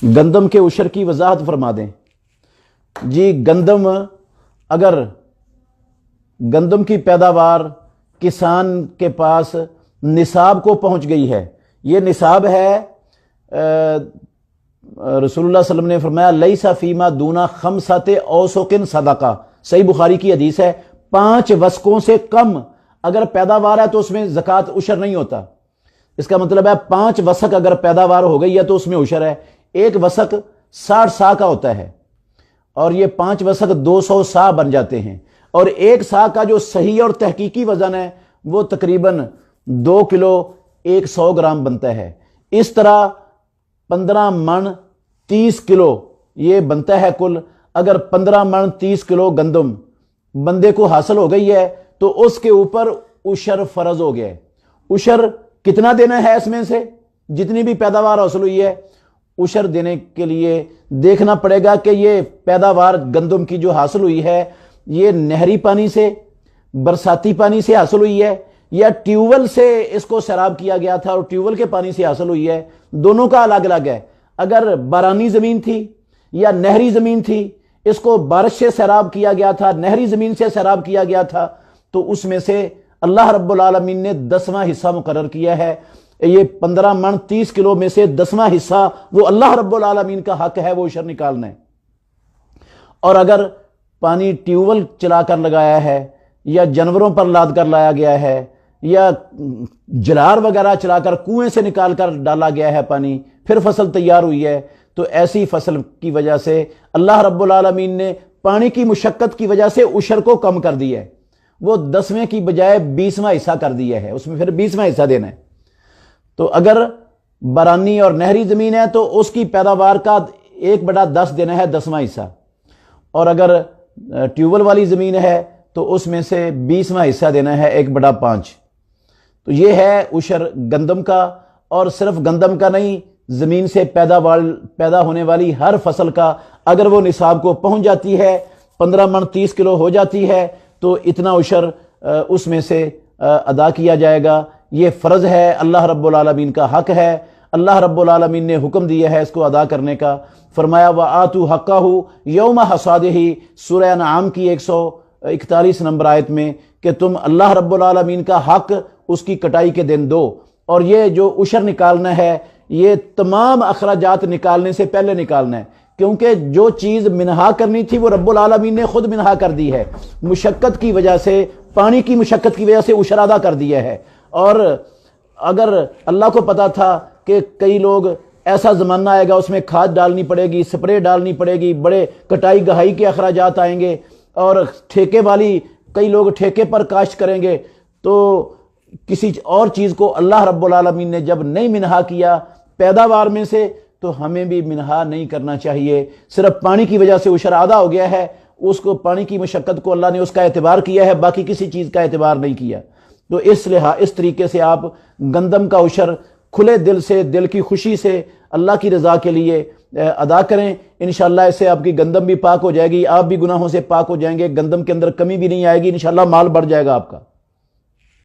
گندم کے عشر کی وضاحت فرما دیں جی۔ اگر گندم کی پیداوار کسان کے پاس نصاب کو پہنچ گئی ہے، یہ نصاب ہے، رسول اللہ صلی اللہ علیہ وسلم نے فرمایا لیس فیما دونا خمسۃ اوسق صدقہ، صحیح بخاری کی حدیث ہے، 5 وسقوں سے کم اگر پیداوار ہے تو اس میں زکوٰۃ عشر نہیں ہوتا۔ اس کا مطلب ہے 5 وسق اگر پیداوار ہو گئی ہے تو اس میں عشر ہے۔ ایک وسق 60 سا کا ہوتا ہے اور یہ 5 وسق 200 سا بن جاتے ہیں، اور ایک سا کا جو صحیح اور تحقیقی وزن ہے وہ تقریباً 2 کلو 100 گرام بنتا ہے۔ اس طرح 15 من 30 کلو یہ بنتا ہے کل۔ اگر 15 من 30 کلو گندم بندے کو حاصل ہو گئی ہے تو اس کے اوپر عشر فرض ہو گیا ہے۔ عشر کتنا دینا ہے؟ اس میں سے جتنی بھی پیداوار حاصل ہوئی ہے، عشر دینے کے لیے دیکھنا پڑے گا کہ یہ پیداوار گندم کی جو حاصل ہوئی ہے یہ نہری پانی سے، برساتی پانی سے حاصل ہوئی ہے، یا ٹیوبل سے اس کو سیراب کیا گیا تھا اور ٹیوبل کے پانی سے حاصل ہوئی ہے۔ دونوں کا الگ الگ ہے۔ اگر بارانی زمین تھی یا نہری زمین تھی، اس کو بارش سے سیراب کیا گیا تھا، نہری زمین سے سیراب کیا گیا تھا، تو اس میں سے اللہ رب العالمین نے 10واں حصہ مقرر کیا ہے۔ یہ 15 من 30 کلو میں سے 10واں حصہ وہ اللہ رب العالمین کا حق ہے، وہ عشر نکالنا ہے۔ اور اگر پانی ٹیوبل چلا کر لگایا ہے یا جانوروں پر لاد کر لایا گیا ہے یا جلار وغیرہ چلا کر کنویں سے نکال کر ڈالا گیا ہے پانی، پھر فصل تیار ہوئی ہے، تو ایسی فصل کی وجہ سے اللہ رب العالمین نے پانی کی مشقت کی وجہ سے عشر کو کم کر دیا ہے۔ وہ 10ویں کی بجائے 20واں حصہ کر دیا ہے، اس میں پھر 20واں حصہ دینا ہے۔ تو اگر بارانی اور نہری زمین ہے تو اس کی پیداوار کا 1/10 دینا ہے، 10واں حصہ، اور اگر ٹیوبل والی زمین ہے تو اس میں سے 20واں حصہ دینا ہے، 1/5۔ تو یہ ہے عشر گندم کا، اور صرف گندم کا نہیں، زمین سے پیدا ہونے والی ہر فصل کا اگر وہ نصاب کو پہنچ جاتی ہے، 15 من 30 کلو ہو جاتی ہے، تو اتنا عشر اس میں سے ادا کیا جائے گا۔ یہ فرض ہے، اللہ رب العالمین کا حق ہے، اللہ رب العالمین نے حکم دیا ہے اس کو ادا کرنے کا۔ فرمایا وَآتُوا حَقَّهُ یوم حصادِهِ، سورہ انعام کی 141 نمبر آیت میں، کہ تم اللہ رب العالمین کا حق اس کی کٹائی کے دن دو۔ اور یہ جو عشر نکالنا ہے یہ تمام اخراجات نکالنے سے پہلے نکالنا ہے، کیونکہ جو چیز منہا کرنی تھی وہ رب العالمین نے خود منہا کر دی ہے، مشقت کی وجہ سے، پانی کی مشقت کی وجہ سے عشر ادا کر دیا ہے۔ اور اگر اللہ کو پتا تھا کہ کئی لوگ ایسا زمانہ آئے گا اس میں کھاد ڈالنی پڑے گی، سپرے ڈالنی پڑے گی، بڑے کٹائی گہائی کے اخراجات آئیں گے، اور ٹھیکے والی کئی لوگ ٹھیکے پر کاشت کریں گے، تو کسی اور چیز کو اللہ رب العالمین نے جب نہیں منہا کیا پیداوار میں سے، تو ہمیں بھی منہا نہیں کرنا چاہیے۔ صرف پانی کی وجہ سے عشر آدھا ہو گیا ہے، اس کو پانی کی مشقت کو اللہ نے اس کا اعتبار کیا ہے، باقی کسی چیز کا اعتبار نہیں کیا۔ تو اس طریقے سے آپ گندم کا عشر کھلے دل سے، دل کی خوشی سے اللہ کی رضا کے لیے ادا کریں۔ انشاءاللہ اس سے آپ کی گندم بھی پاک ہو جائے گی، آپ بھی گناہوں سے پاک ہو جائیں گے، گندم کے اندر کمی بھی نہیں آئے گی، انشاءاللہ مال بڑھ جائے گا آپ کا۔